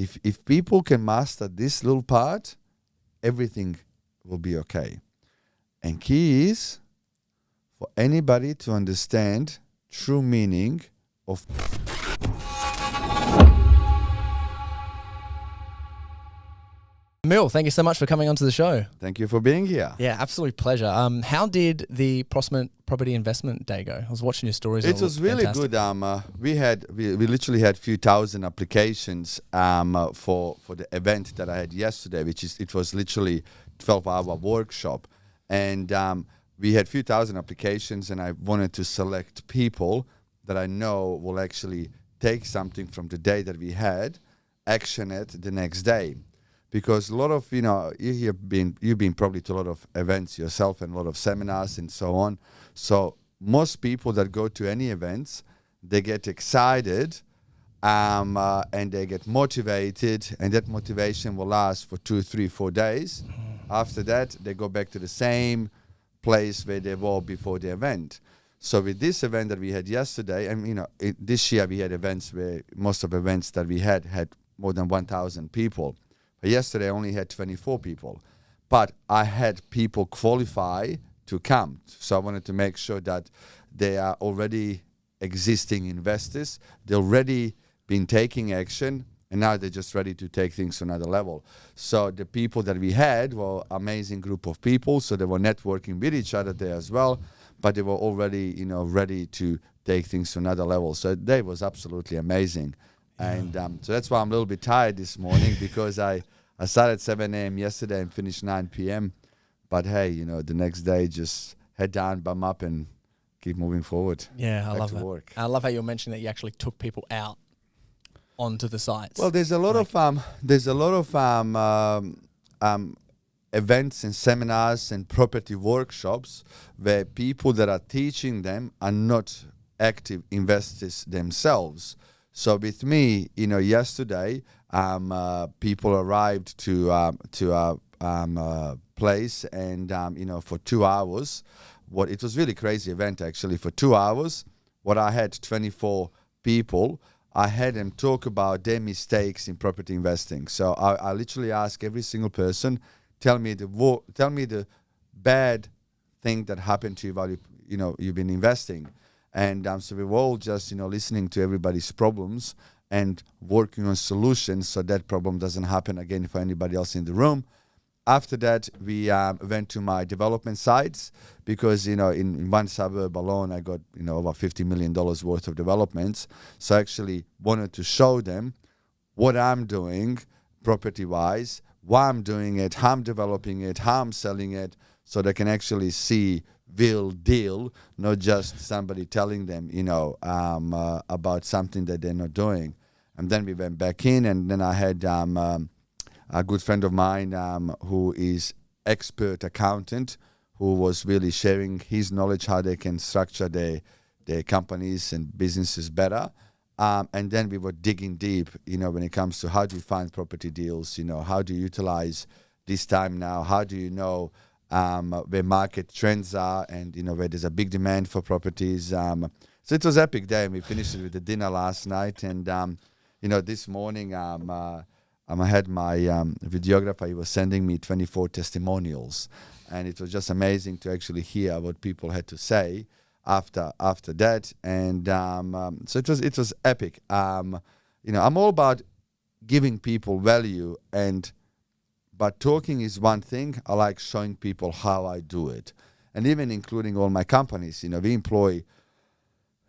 If people can master this little part, everything will be okay. And key is for anybody to understand true meaning of. Emil, thank you so much for coming onto the show. Thank you for being here. Yeah, absolute pleasure. How did the property investment day go? I was watching your stories. It was really good. We literally had few thousand applications for the event that I had yesterday, it was literally 12-hour workshop, and we had few thousand applications, and I wanted to select people that I know will actually take something from the day that we had, action it the next day. Because a lot of, you've been probably to a lot of events yourself and a lot of seminars and so on. So most people that go to any events, they get excited and they get motivated, and that motivation will last for 2, 3, 4 days. After that, they go back to the same place where they were before the event. So with this event that we had yesterday, and this year we had events where most of the events that we had more than 1,000 people. But yesterday I only had 24 people, but I had people qualify to come. So I wanted to make sure that they are already existing investors. They're already been taking action, and now they're just ready to take things to another level. So the people that we had were amazing group of people. So they were networking with each other there as well, but they were already, ready to take things to another level. So that was absolutely amazing. And so that's why I'm a little bit tired this morning, because I started at 7 a.m. yesterday and finished 9 p.m. But hey, the next day just head down, bum up, and keep moving forward. Yeah, I love to it. Work. I love how you mentioned that you actually took people out onto the sites. Well, there's a lot of events and seminars and property workshops where people that are teaching them are not active investors themselves. So with me, yesterday, people arrived to our place, and for 2 hours, it was really crazy event actually. For 2 hours, what I had 24 people. I had them talk about their mistakes in property investing. So I literally ask every single person, tell me the bad thing that happened to you while you've been investing. And so we were all just, listening to everybody's problems and working on solutions so that problem doesn't happen again for anybody else in the room. After that, we went to my development sites, because, in one suburb alone, I got, over $50 million worth of developments. So I actually wanted to show them what I'm doing property-wise, why I'm doing it, how I'm developing it, how I'm selling it, so they can actually see real deal, not just somebody telling them, about something that they're not doing. And then we went back in, and then I had a good friend of mine who is expert accountant, who was really sharing his knowledge how they can structure their companies and businesses better. And then we were digging deep, when it comes to how do you find property deals, how do you utilize this time now, how do you know where market trends are, and where there's a big demand for properties. So it was an epic day, and we finished it with the dinner last night. And this morning I had my videographer. He was sending me 24 testimonials, and it was just amazing to actually hear what people had to say after that. And so it was epic. I'm all about giving people value, but talking is one thing. I like showing people how I do it. And even including all my companies, we employ,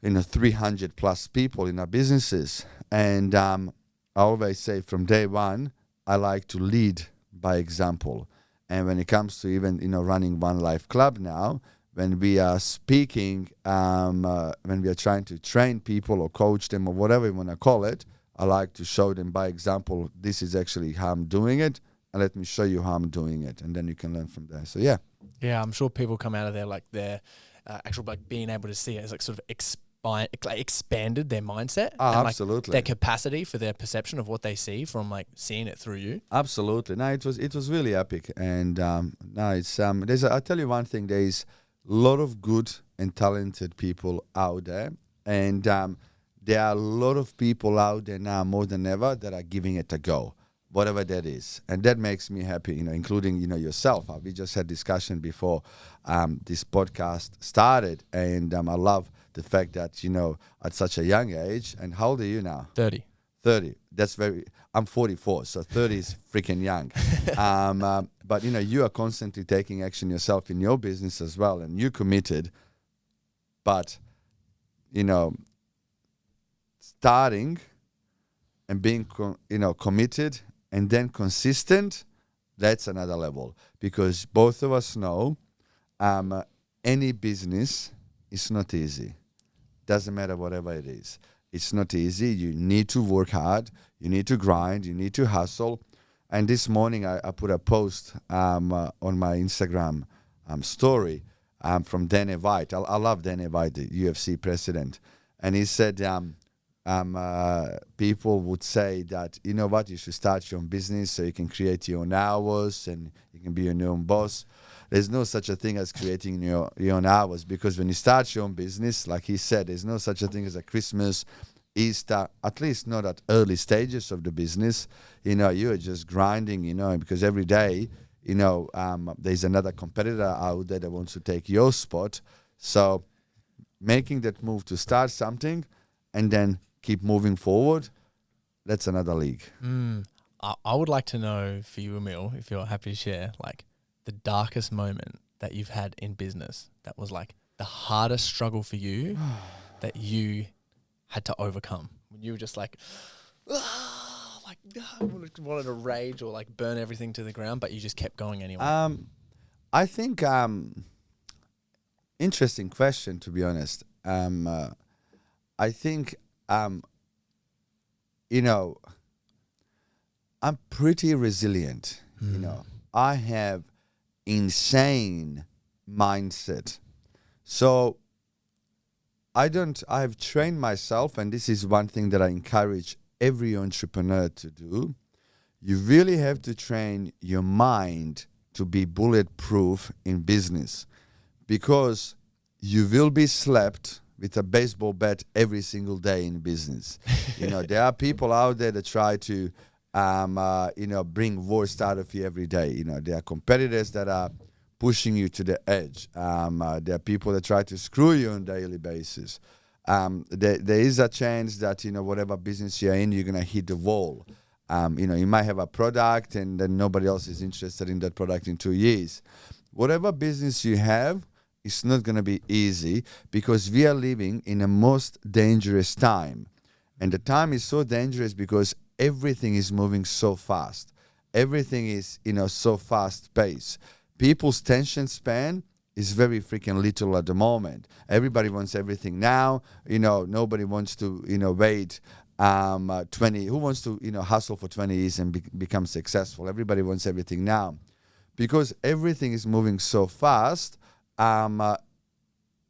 300 plus people in our businesses. And I always say from day one, I like to lead by example. And when it comes to even, running One Life Club now, when we are speaking, when we are trying to train people or coach them or whatever you want to call it, I like to show them by example, this is actually how I'm doing it. And let me show you how I'm doing it, and then you can learn from there. So yeah, I'm sure people come out of there like their actual being able to see it as sort of expanded their mindset. And absolutely, their capacity for their perception of what they see from seeing it through you. Absolutely, no, it was really epic, and it's I'll tell you one thing: there's a lot of good and talented people out there, and there are a lot of people out there now more than ever that are giving it a go, whatever that is. And that makes me happy, including, yourself. We just had discussion before this podcast started. And I love the fact that, at such a young age, and how old are you now? 30. 30. I'm 44, so 30 is freaking young. But, you are constantly taking action yourself in your business as well, and you committed. But, starting and being, committed and then consistent, that's another level. Because both of us know any business is not easy. Doesn't matter whatever it is. It's not easy. You need to work hard. You need to grind. You need to hustle. And this morning I put a post on my Instagram story from Danny White. I love Danny White, the UFC president. And he said people would say that, you know what, you should start your own business so you can create your own hours and you can be your own boss. There's no such a thing as creating your own hours, because when you start your own business, like he said, there's no such a thing as a Christmas, Easter, at least not at early stages of the business. You're just grinding, because every day, there's another competitor out there that wants to take your spot. So making that move to start something and then keep moving forward, that's another league. I would like to know for you, Emil, if you're happy to share, like the darkest moment that you've had in business that was like the hardest struggle for you that you had to overcome, when you were just like, I wanted to rage or like burn everything to the ground, but you just kept going anyway. I think interesting question, to be honest. I think I'm pretty resilient. I have insane mindset. So I've trained myself, and this is one thing that I encourage every entrepreneur to do. You really have to train your mind to be bulletproof in business, because you will be slapped with a baseball bat every single day in business. There are people out there that try to, bring worst out of you every day. There are competitors that are pushing you to the edge. There are people that try to screw you on a daily basis. There is a chance that, whatever business you're in, you're going to hit the wall. You might have a product and then nobody else is interested in that product in 2 years. Whatever business you have, it's not going to be easy, because we are living in a most dangerous time. And the time is so dangerous because everything is moving so fast. Everything is, so fast paced. People's attention span is very freaking little at the moment. Everybody wants everything now. Nobody wants to, wait 20. Who wants to, hustle for 20 years and become successful? Everybody wants everything now. Because everything is moving so fast,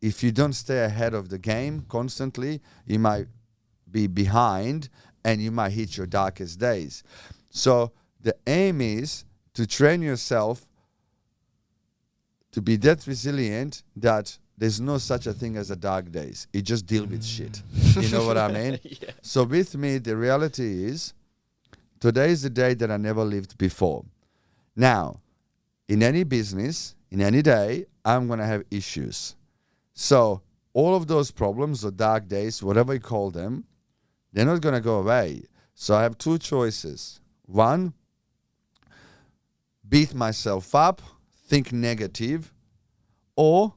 if you don't stay ahead of the game constantly, you might be behind and you might hit your darkest days. So the aim is to train yourself to be that resilient that there's no such a thing as a dark days. You just deal with shit. You know what I mean? Yeah. So with me, the reality is, today is the day that I never lived before. Now, in any business, in any day, I'm going to have issues. So all of those problems or dark days, whatever you call them, they're not going to go away. So I have two choices. One, beat myself up, think negative, or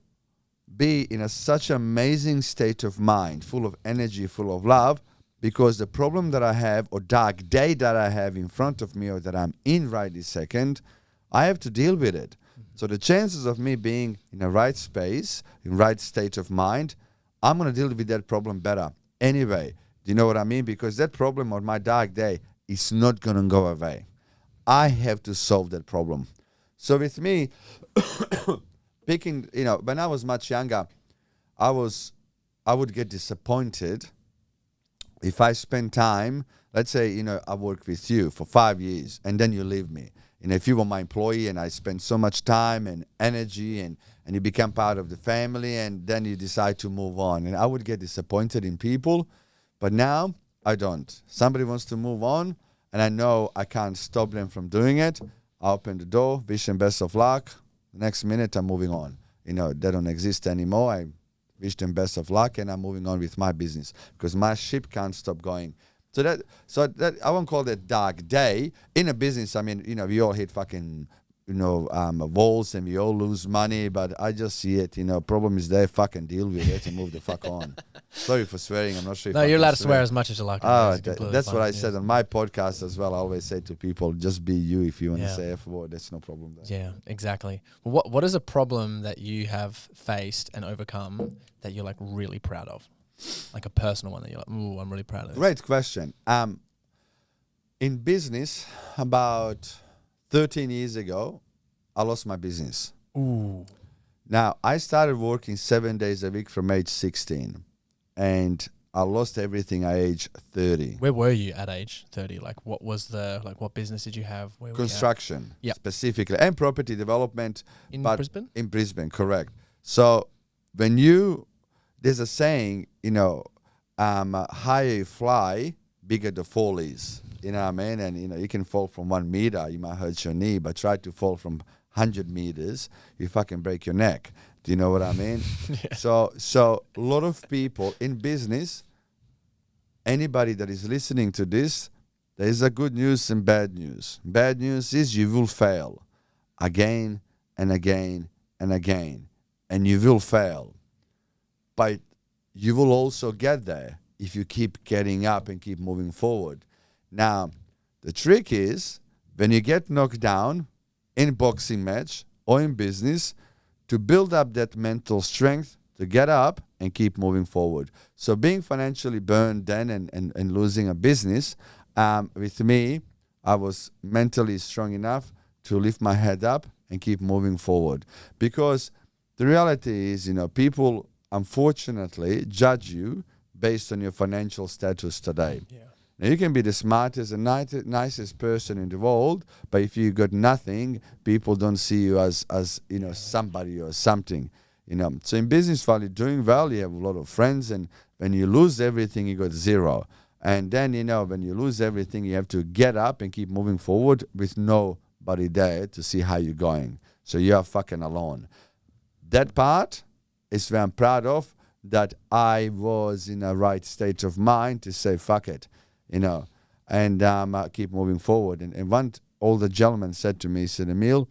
be in such amazing state of mind, full of energy, full of love, because the problem that I have or dark day that I have in front of me or that I'm in right this second, I have to deal with it. So the chances of me being in the right space, in right state of mind, I'm going to deal with that problem better anyway. Do you know what I mean? Because that problem on my dark day is not going to go away. I have to solve that problem. So with me, picking, when I was much younger, I would get disappointed if I spend time, let's say, I work with you for 5 years and then you leave me. If you were my employee and I spend so much time and energy and you become part of the family and then you decide to move on. And I would get disappointed in people. But now I don't. Somebody wants to move on, and I know I can't stop them from doing it. I open the door, wish them best of luck. Next minute, I'm moving on. You know, they don't exist anymore. I wish them best of luck, and I'm moving on with my business because my ship can't stop going. So that I won't call that dark day in a business. I mean, you know, we all hit fucking, you know, walls and we all lose money. But I just see it. You know, problem is they fucking deal with it and move the fuck on. Sorry for swearing. I'm not sure. No, if you're I allowed can to swear as much as you like. That's what I said on my podcast as well. I always say to people, just be you. If you want to say F word, that's no problem there. Yeah, exactly. Well, what is a problem that you have faced and overcome that you're like really proud of? Like a personal one that you're like, ooh, I'm really proud of this. Great question. In business, about 13 years ago, I lost my business. Ooh. Now, I started working 7 days a week from age 16. And I lost everything at age 30. Where were you at age 30? Like, what was what business did you have? Where Construction, Yep. specifically, and property development. In Brisbane? In Brisbane, correct. So there's a saying, you know, higher you fly, bigger the fall is. You know what I mean? And, you know, you can fall from 1 meter, you might hurt your knee, but try to fall from 100 meters, you fucking break your neck. Do you know what I mean? Yeah. So a lot of people in business, anybody that is listening to this, there is a good news and bad news. Bad news is you will fail again and again and again, and you will fail. But you will also get there if you keep getting up and keep moving forward. Now, the trick is when you get knocked down in boxing match or in business, to build up that mental strength to get up and keep moving forward. So being financially burned then and losing a business, with me, I was mentally strong enough to lift my head up and keep moving forward. Because the reality is, you know, people unfortunately judge you based on your financial status today. Yeah. Now, you can be the smartest and nicest person in the world, but if you got nothing, people don't see you as you know, somebody or something. You know, so in business, while you're doing well, you have a lot of friends, and when you lose everything, you got zero. And then, you know, when you lose everything, you have to get up and keep moving forward with nobody there to see how you're going. So you are fucking alone. That part is where I'm proud of, that I was in a right state of mind to say, fuck it. You know, and keep moving forward. And one older gentleman said to me, he said, Emil,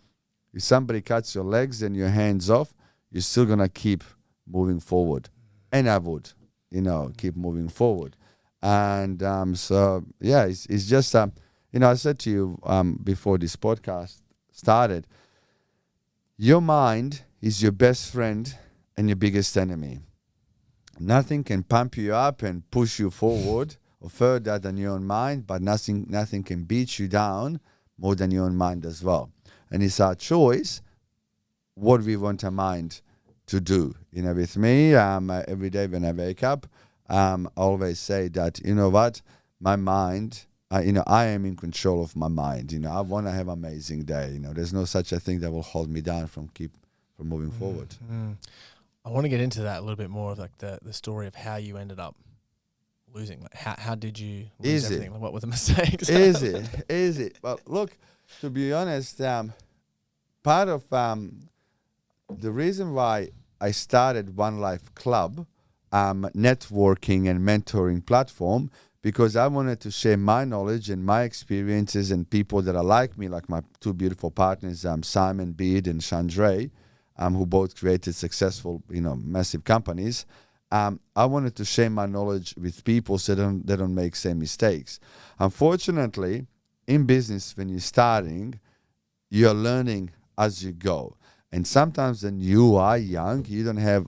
if somebody cuts your legs and your hands off, you're still going to keep moving forward. And I would, you know, keep moving forward. And so, yeah, it's just, you know, I said to you before this podcast started, your mind is your best friend and your biggest enemy. Nothing can pump you up and push you forward or further than your own mind, but nothing can beat you down more than your own mind as well. And it's our choice what we want our mind to do. You know, with me, every day when I wake up, I always say that, you know what, my mind, you know, I am in control of my mind. You know, I want to have an amazing day. You know, there's no such a thing that will hold me down from moving forward. Mm. I want to get into that a little bit more of like the story of how you ended up losing. Like how did you lose everything? Like, what were the mistakes? Easy. Well, look, to be honest, part of the reason why I started One Life Club, networking and mentoring platform, because I wanted to share my knowledge and my experiences and people that are like me, like my two beautiful partners, Simon Beard and Chandray, who both created successful, you know, massive companies. I wanted to share my knowledge with people so they don't make same mistakes. Unfortunately, in business, when you're starting, you're learning as you go. And sometimes when you are young, you don't have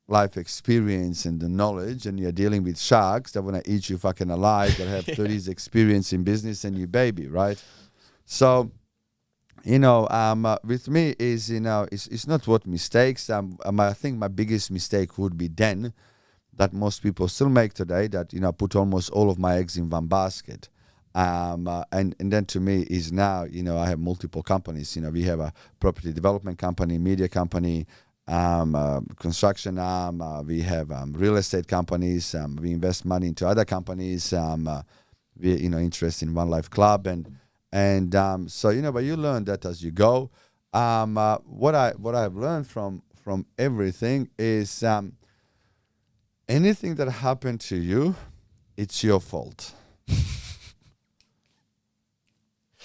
life experience and the knowledge, and you're dealing with sharks that want to eat you fucking alive, that have 30s experience in business and you baby, right? So, you know, with me is, you know, it's not what mistakes. I think my biggest mistake would be then, that most people still make today, that, you know, put almost all of my eggs in one basket. And then to me is now, you know, I have multiple companies. You know, we have a property development company, media company, construction arm. We have real estate companies. We invest money into other companies. We interest in One Life Club and so but you learn that as you go. What I've learned from everything is anything that happened to you, it's your fault.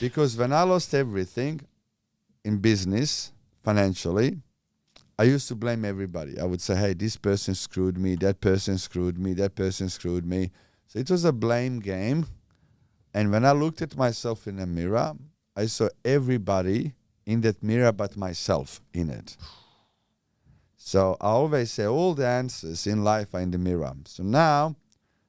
Because when I lost everything in business, financially, I used to blame everybody. I would say, hey, this person screwed me, that person screwed me, that person screwed me. So it was a blame game. And when I looked at myself in a mirror, I saw everybody in that mirror but myself in it. So I always say all the answers in life are in the mirror. So now,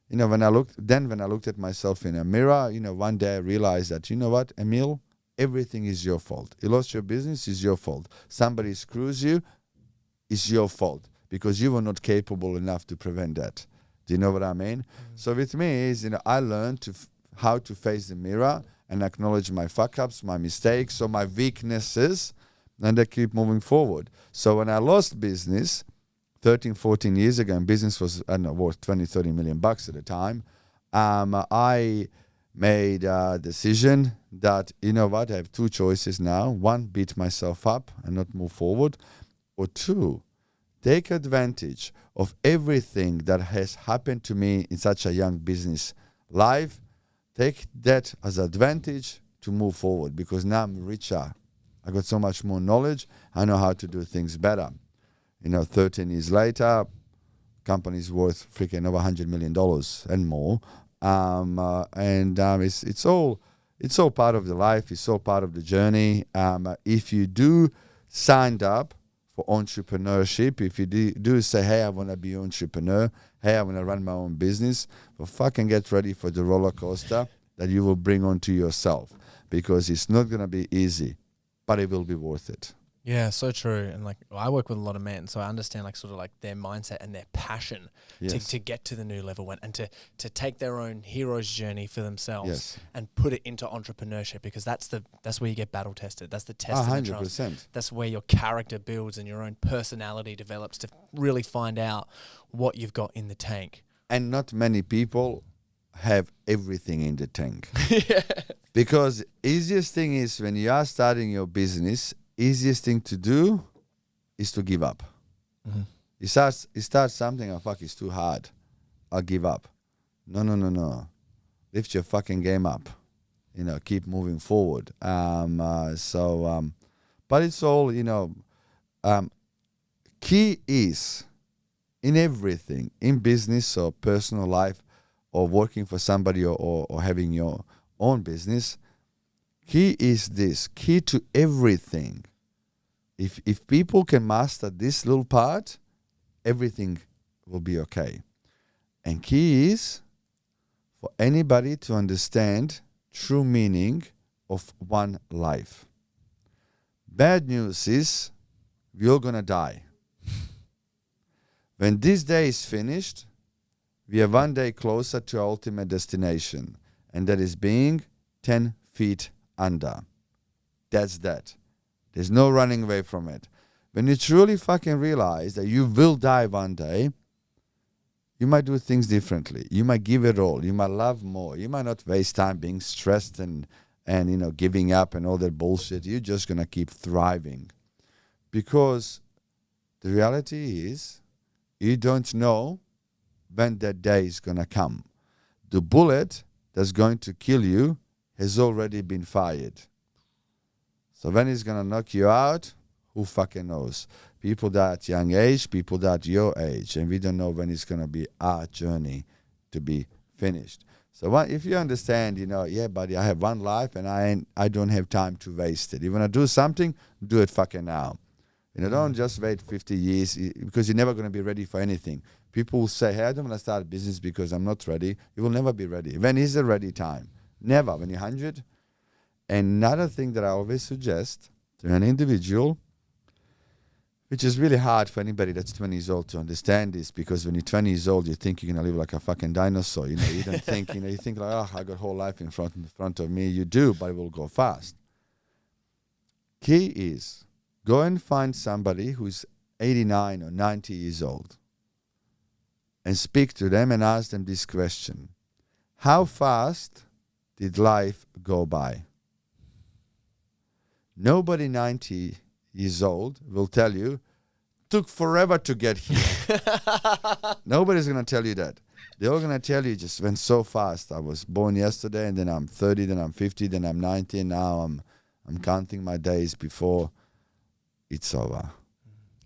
when I looked at myself in a mirror, one day I realized that, you know what, Emil, everything is your fault. You lost your business, is your fault. Somebody screws you, it's your fault because you were not capable enough to prevent that. Do you know what I mean? Mm-hmm. So with me is, I learned how to face the mirror and acknowledge my fuck-ups, my mistakes, or my weaknesses, and I keep moving forward. So when I lost business 13, 14 years ago, and business was, worth 20, 30 million bucks at the time, I made a decision that, you know what, I have two choices now. One, beat myself up and not move forward. Or two, take advantage of everything that has happened to me in such a young business life. Take that as advantage to move forward because now I'm richer. I got so much more knowledge. I know how to do things better. 13 years later, company's worth freaking over $100 million and more. It's all part of the life. It's all part of the journey. If you do sign up for entrepreneurship, if you do say, hey, I want to be an entrepreneur, hey, I want to run my own business, well, fucking get ready for the roller coaster that you will bring onto yourself because it's not going to be easy, but it will be worth it. Yeah, so true. And I work with a lot of men, so I understand their mindset and their passion to get to the new level and to take their own hero's journey for themselves and put it into entrepreneurship because that's where you get battle tested. That's the test. 100%. That's where your character builds and your own personality develops to really find out what you've got in the tank. And not many people have everything in the tank. Yeah. Because easiest thing is when you are starting your business, easiest thing to do is to give up. Mm-hmm. You start something, it's too hard. I'll give up. No. Lift your fucking game up. Keep moving forward. But it's all, key is in everything, in business or personal life or working for somebody or having your own business, key is this. Key to everything. If people can master this little part, everything will be okay. And key is for anybody to understand true meaning of one life. Bad news is we're all going to die. When this day is finished, we are one day closer to our ultimate destination, and that is being 10 feet under. That's that. There's no running away from it. When you truly fucking realize that you will die one day, you might do things differently. You might give it all. You might love more. You might not waste time being stressed and giving up and all that bullshit. You're just going to keep thriving. Because the reality is, you don't know when that day is going to come. The bullet that's going to kill you has already been fired. So when it's going to knock you out, who fucking knows? People die at young age, people die at your age, and we don't know when it's going to be our journey to be finished. So if you understand, yeah, buddy, I have one life and I don't have time to waste it. You want to do something, do it fucking now. Don't just wait 50 years because you're never going to be ready for anything. People will say, hey, I don't want to start a business because I'm not ready. You will never be ready. When is the ready time? Never. When you're 100. Another thing that I always suggest to an individual, which is really hard for anybody that's 20 years old to understand this, because when you're 20 years old, you think you're going to live like a fucking dinosaur. You don't think, you think like, oh, I got whole life in front of me. You do, but it will go fast. Key is go and find somebody who's 89 or 90 years old and speak to them and ask them this question. How fast did life go by? Nobody 90 years old will tell you, took forever to get here. Nobody's going to tell you that. They're all going to tell you, just went so fast. I was born yesterday, and then I'm 30, then I'm 50, then I'm 90, and now I'm counting my days before it's over.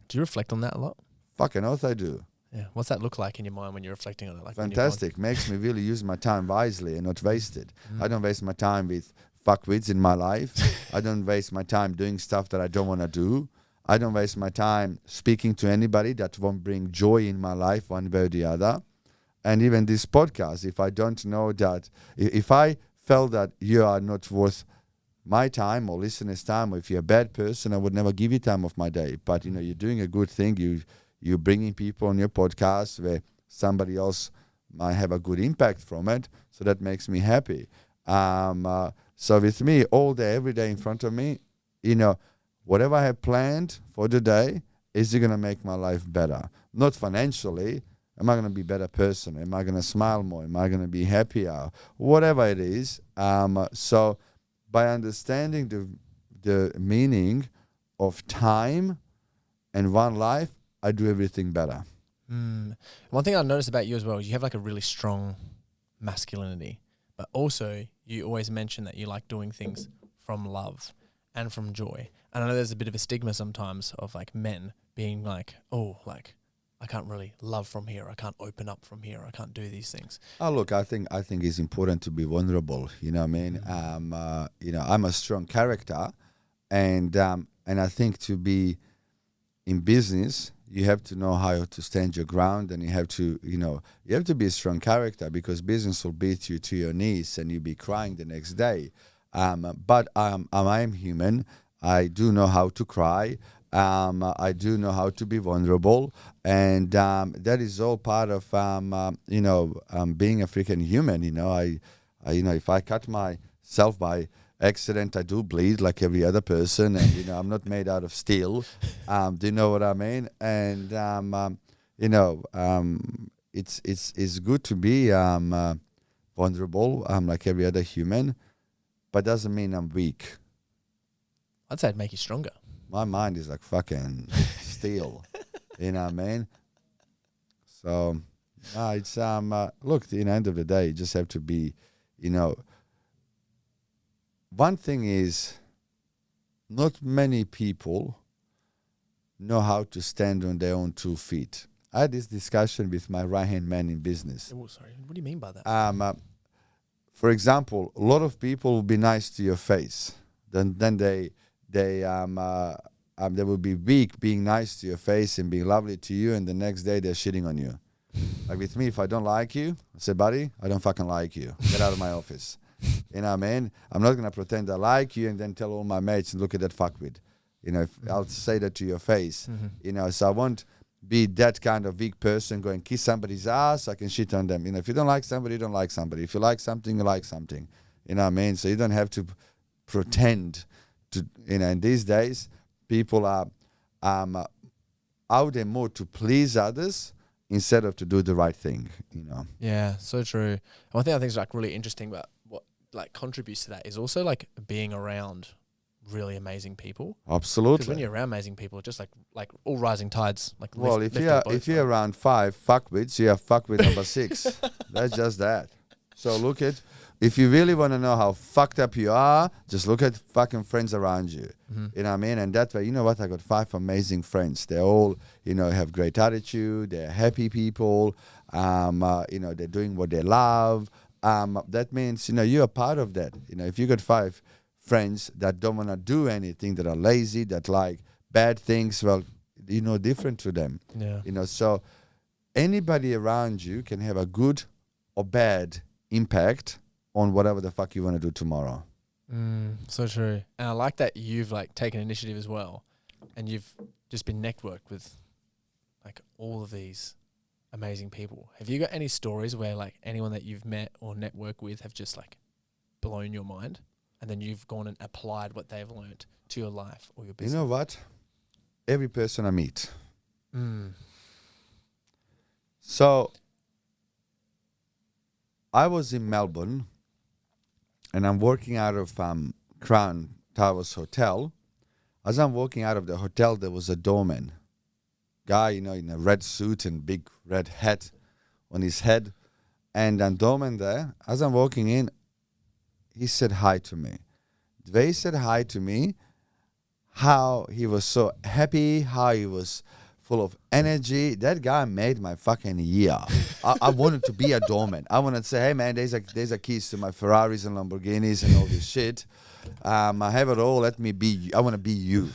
Do you reflect on that a lot? Fucking oath I do. Yeah. What's that look like in your mind when you're reflecting on it? Like Fantastic. Makes me really use my time wisely and not waste it. I don't waste my time with fuckwits in my life. I don't waste my time doing stuff that I don't want to do. I don't waste my time speaking to anybody that won't bring joy in my life one way or the other. And even this podcast, if I don't know that, if I felt that you are not worth my time or listeners' time, or if you're a bad person, I would never give you time of my day. But, you know, you're doing a good thing. You're bringing people on your podcast where somebody else might have a good impact from it. So that makes me happy. So with me, all day, every day in front of me, you know, whatever I have planned for the day, is it going to make my life better? Not financially. Am I going to be a better person? Am I going to smile more? Am I going to be happier? Whatever it is. So by understanding the meaning of time and one life, I do everything better. One thing I noticed about you as well is you have like a really strong masculinity, but also you always mention that you like doing things from love and from joy. And I know there's a bit of a stigma sometimes of like men being like, oh, like I can't really love from here. I can't open up from here. I can't do these things. Oh, look, I think it's important to be vulnerable. You know what I mean? You know, I'm a strong character, and I think to be in business, you have to know how to stand your ground, and you have to be a strong character, because business will beat you to your knees and you'll be crying the next day. But I am human. I do know how to cry. I do know how to be vulnerable, and that is all part of being a freaking human. You know, I if I cut myself by accident, I do bleed like every other person, and you know, I'm not made out of steel. Do you know what I mean? And it's good to be vulnerable, like every other human, but doesn't mean I'm weak. I'd say it'd make you stronger. My mind is like fucking steel, you know what I mean? So, it's look, at the end of the day, you just have to be, you know. One thing is, not many people know how to stand on their own 2 feet. I had this discussion with my right-hand man in business. Oh, sorry. What do you mean by that? For example, a lot of people will be nice to your face. Then they will be weak being nice to your face and being lovely to you, and the next day they're shitting on you. Like with me, if I don't like you, I say, buddy, I don't fucking like you. Get out of my office. You know what I mean? I'm not going to pretend I like you and then tell all my mates, look at that fuckwit. You know, I'll say that to your face. You know, so I won't be that kind of weak person going kiss somebody's ass. I can shit on them. You know, if you don't like somebody, you don't like somebody. If you like something, you like something. You know what I mean? So you don't have to pretend to, you know, in these days, people are out there more to please others instead of to do the right thing, you know. Yeah, so true. And one thing I think is like really interesting about what like contributes to that is also like being around really amazing people. Absolutely. Because when you're around amazing people, just like all rising tides, like well, if you're around 5 fuckwits, you have fuckwit number 6. That's just that. So look at, if you really want to know how fucked up you are, just look at fucking friends around you. You know what I mean? And that way, you know what? I got 5 amazing friends. They're all, you know, have great attitude. They're happy people. You know, they're doing what they love. That means, you know, you're a part of that. You know, if you got 5 friends that don't want to do anything, that are lazy, that like bad things, well, you know, different to them. Yeah. You know, so anybody around you can have a good or bad impact on whatever the fuck you want to do tomorrow. So true. And I like that you've like taken initiative as well, and you've just been networked with like all of these amazing people. Have you got any stories where like anyone that you've met or networked with have just like blown your mind, and then you've gone and applied what they've learned to your life or your business? You know what? Every person I meet, So I was in Melbourne, and I'm working out of Crown Towers Hotel. As I'm walking out of the hotel, there was a doorman guy, in a red suit and big red hat on his head. And a doorman there, as I'm walking in, he said hi to me. The way he said hi to me, how he was so happy, how he was full of energy. That guy made my fucking year. I wanted to be a doorman. I wanted to say, hey man, there's a keys to my Ferraris and Lamborghinis and all this shit. I have it all. Let me be you. I want to be you.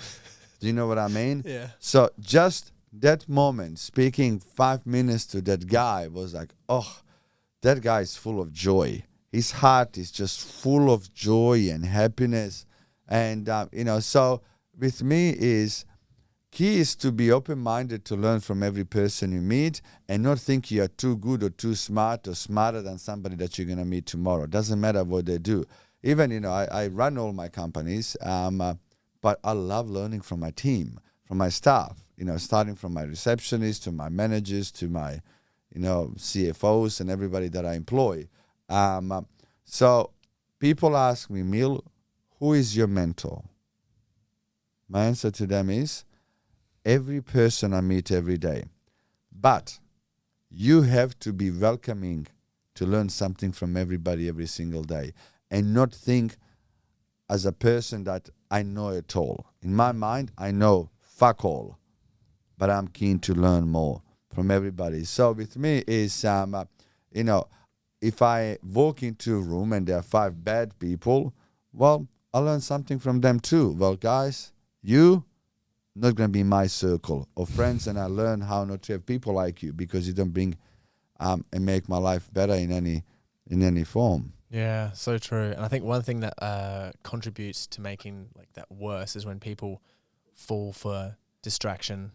Do you know what I mean? Yeah. So just that moment, speaking 5 minutes to that guy was like, oh, that guy is full of joy. His heart is just full of joy and happiness. And, so with me is key is to be open-minded to learn from every person you meet and not think you are too good or too smart or smarter than somebody that you're going to meet tomorrow. Doesn't matter what they do. Even, I run all my companies, but I love learning from my team, from my staff, starting from my receptionists to my managers to my, CFOs and everybody that I employ. So people ask me, Emil, who is your mentor? My answer to them is every person I meet every day. But you have to be welcoming to learn something from everybody every single day and not think as a person that I know it all. In my mind, I know fuck all, but I'm keen to learn more from everybody. So with me is, if I walk into a room and there are 5 bad people, well, I learn something from them too. Well, guys, you not going to be in my circle of friends, and I learn how not to have people like you because you don't bring and make my life better in any form. Yeah, so true. And I think one thing that contributes to making like that worse is when people fall for distraction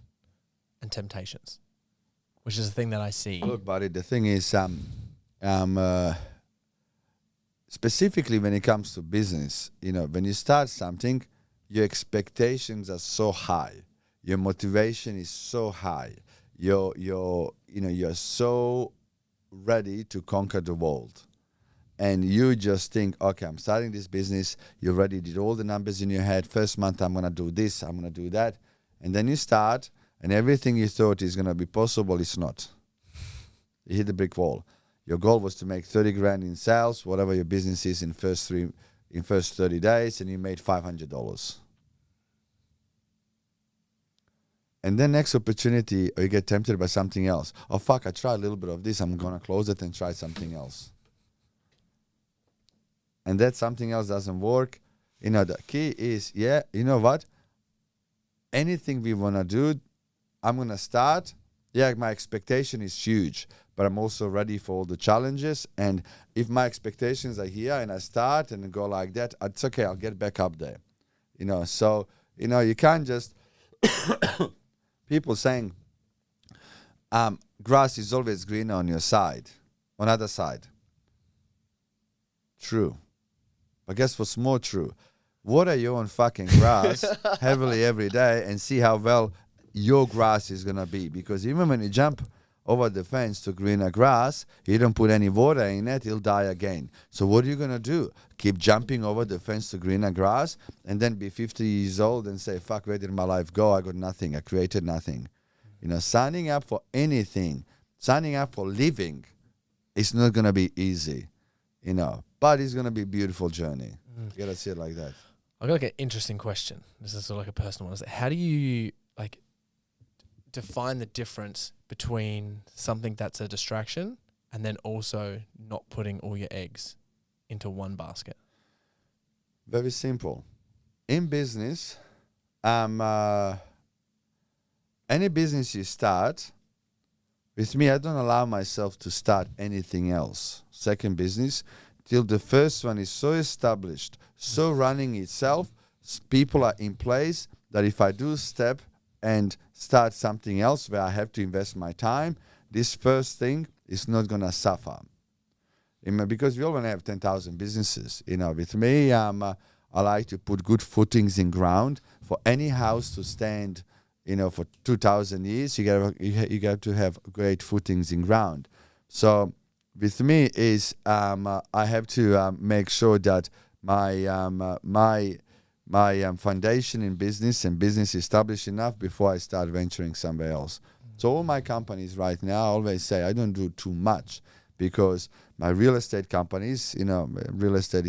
and temptations, which is the thing that I see. Look, buddy, the thing is, specifically when it comes to business, when you start something, your expectations are so high. Your motivation is so high. You're so ready to conquer the world. And you just think, okay, I'm starting this business. You already did all the numbers in your head. First month, I'm going to do this. I'm going to do that. And then you start, and everything you thought is going to be possible is not. You hit the brick wall. Your goal was to make 30 grand in sales, whatever your business is in first 30 days, and you made $500. And then next opportunity, or you get tempted by something else. Oh, fuck, I tried a little bit of this. I'm going to close it and try something else. And that something else doesn't work. The key is, you know what? Anything we want to do, I'm going to start. Yeah, my expectation is huge, but I'm also ready for all the challenges. And if my expectations are here and I start and go like that, it's okay, I'll get back up there. So, you can't just... People saying, grass is always greener on your side, on other side. True. But guess what's more true? Water your own fucking grass heavily every day and see how well your grass is going to be. Because even when you jump over the fence to greener grass, you don't put any water in it, it'll die again. So what are you going to do? Keep jumping over the fence to greener grass and then be 50 years old and say, fuck, where did my life go? I got nothing. I created nothing. Signing up for anything, signing up for living, it's not going to be easy, but it's going to be a beautiful journey. You got to see it like that. I've got like an interesting question. This is sort of like a personal one. How do you define the difference between something that's a distraction and then also not putting all your eggs into one basket? Very simple. In business, any business you start, with me, I don't allow myself to start anything else. Second business, till the first one is so established, so running itself, people are in place that if I do step and start something else where I have to invest my time, this first thing is not going to suffer. Because we all want to have 10,000 businesses. With me, I like to put good footings in ground for any house to stand, for 2,000 years, you got to have great footings in ground. So with me is I have to make sure that my foundation in business and business established enough before I start venturing somewhere else. So all my companies right now, I always say I don't do too much, because my real estate companies, real estate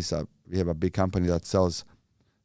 we have a big company that sells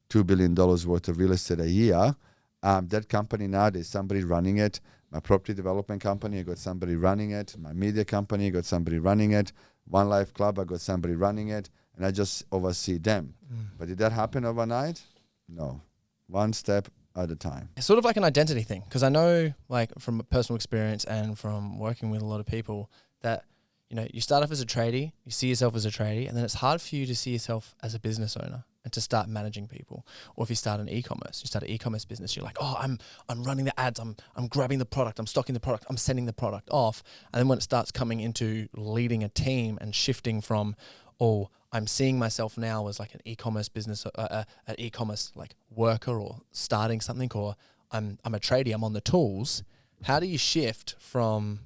$2 billion worth of real estate a year. That company now, there's somebody running it. My property development company, I got somebody running it. My media company, I got somebody running it. One Life Club, I got somebody running it. And I just oversee them. But did that happen overnight? No. One step at a time. It's sort of like an identity thing, because I know, like, from personal experience and from working with a lot of people, that you start off as a tradie, you see yourself as a tradie, and then it's hard for you to see yourself as a business owner and to start managing people. Or if you start an e-commerce, you start an e-commerce business, you're like, oh, I'm running the ads, I'm grabbing the product, I'm stocking the product, I'm sending the product off. And then when it starts coming into leading a team and shifting from, oh, I'm seeing myself now as like an e-commerce business, an e-commerce like worker, or starting something, or I'm a tradie, I'm on the tools. How do you shift from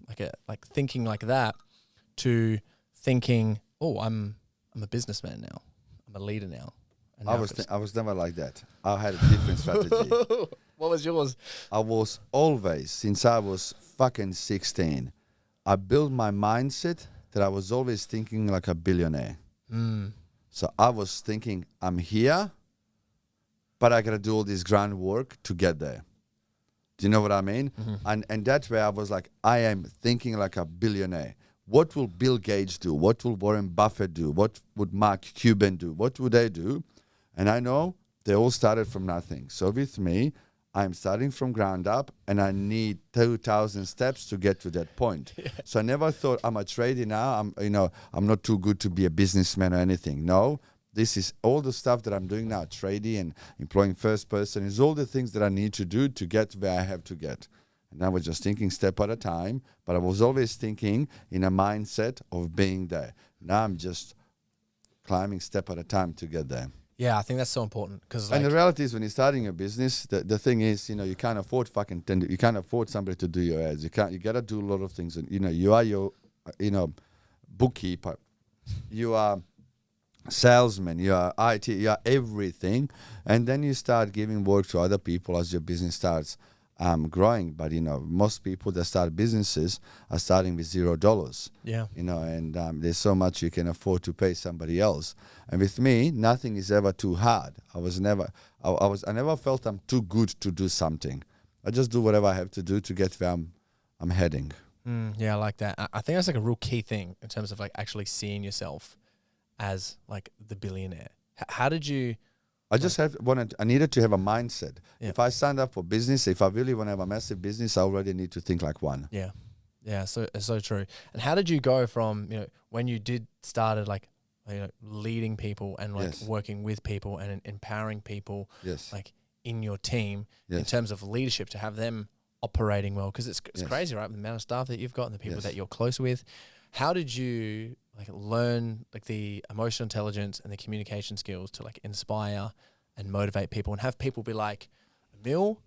like thinking like that to thinking, oh, I'm a businessman now, I'm a leader now? And I was never like that. I had a different strategy. What was yours? I was always, since I was fucking 16, I built my mindset that I was always thinking like a billionaire. So I was thinking, I'm here, but I got to do all this groundwork to get there. Do you know what I mean? And that way I was like, I am thinking like a billionaire. What will Bill Gates do? What will Warren Buffett do? What would Mark Cuban do? What would they do? And I know they all started from nothing. So with me, I'm starting from ground up, and I need 2,000 steps to get to that point. Yeah. So I never thought I'm a trader now. I'm not too good to be a businessman or anything. No, this is all the stuff that I'm doing now, trading and employing first person, is all the things that I need to do to get where I have to get. And I was just thinking step at a time, but I was always thinking in a mindset of being there. Now I'm just climbing step at a time to get there. Yeah, I think that's so important. And the reality is, when you're starting a business, the thing is, you can't afford you can't afford somebody to do your ads. You got to do a lot of things. And, you are your, bookkeeper. You are salesman. You are IT. You are everything. And then you start giving work to other people as your business starts growing. But, most people that start businesses are starting with $0. Yeah. And there's so much you can afford to pay somebody else. And with me, nothing is ever too hard. I never felt I'm too good to do something. I just do whatever I have to do to get where I'm heading. Yeah, I like that. I think that's like a real key thing in terms of like actually seeing yourself as like the billionaire. How did you? I needed to have a mindset. Yeah. If I signed up for business, if I really want to have a massive business, I already need to think like one. Yeah. Yeah. So true. And how did you go from, when you started like, leading people and like working with people and empowering people, like in your team in terms of leadership, to have them operating well? Because it's crazy, right? The amount of staff that you've got and the people that you're close with. How did you like learn like the emotional intelligence and the communication skills to like inspire and motivate people and have people be like, Emil,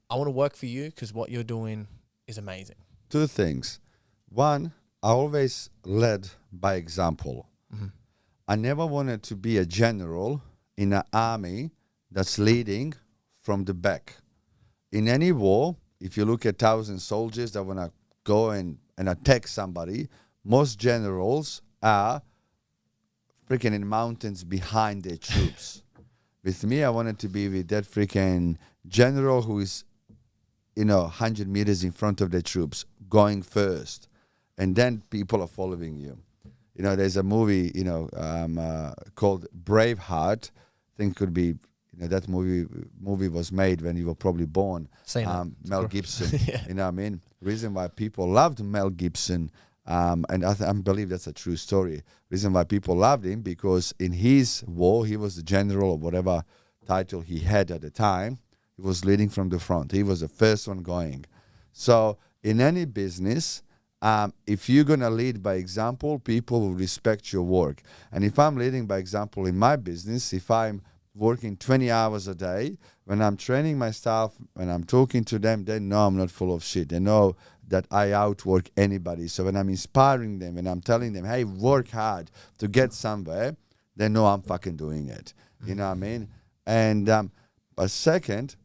I want to work for you because what you're doing is amazing? Two things. One, I always led by example. I never wanted to be a general in an army that's leading from the back. In any war, if you look at 1,000 soldiers that want to go and attack somebody, most generals are freaking in mountains behind their troops. With me, I wanted to be with that freaking general who is, 100 meters in front of the troops, going first. And then people are following you. There's a movie, called Braveheart. I think it could be, that movie was made when you were probably born. Mel Gibson. Yeah. You know what I mean? Reason why people loved Mel Gibson, and I believe that's a true story. Reason why people loved him, because in his war, he was the general or whatever title he had at the time. He was leading from the front. He was the first one going. So in any business, if you're going to lead by example, people will respect your work. And if I'm leading by example in my business, if I'm working 20 hours a day. When I'm training my staff, when I'm talking to them, they know I'm not full of shit. They know that I outwork anybody. So when I'm inspiring them, when I'm telling them, hey, work hard to get somewhere, they know I'm fucking doing it. You know what I mean? And but second,